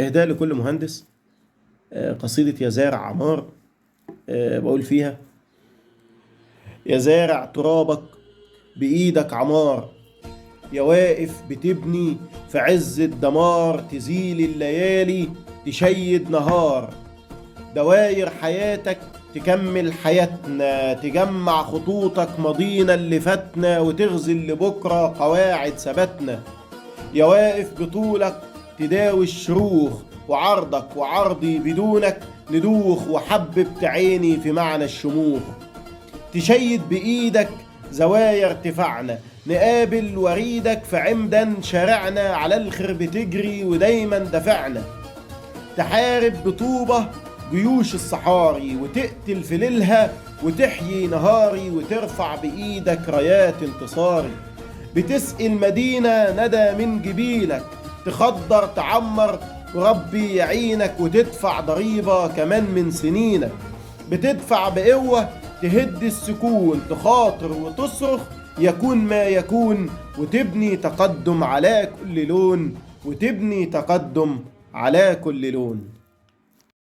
إهداء لكل مهندس. قصيدة يا زارع عمار. بقول فيها: يا زارع ترابك بإيدك عمار، يا واقف بتبني في عز الدمار، تزيل الليالي تشيد نهار، دواير حياتك تكمل حياتنا، تجمع خطوطك ماضينا اللي فاتنا، وتغزل لبكرة قواعد ثباتنا. يا واقف بطولك تداوي الشروخ، وعرضك وعرضي بدونك ندوخ، وحببت عيني في معنى الشموخ. تشيد بإيدك زوايا ارتفاعنا، نقابل وريدك في عمدا شارعنا، على الخير بتجري ودايما دافعنا. تحارب بطوبة جيوش الصحاري، وتقتل في ليلها وتحيي نهاري، وترفع بإيدك رايات انتصاري. بتسقي المدينة ندى من جبينك، تخضر تعمر وربي يعينك، وتدفع ضريبة كمان من سنينك. بتدفع بقوة تهد السكون، تخاطر وتصرخ يكون ما يكون، وتبني تقدم على كل لون، وتبني تقدم على كل لون.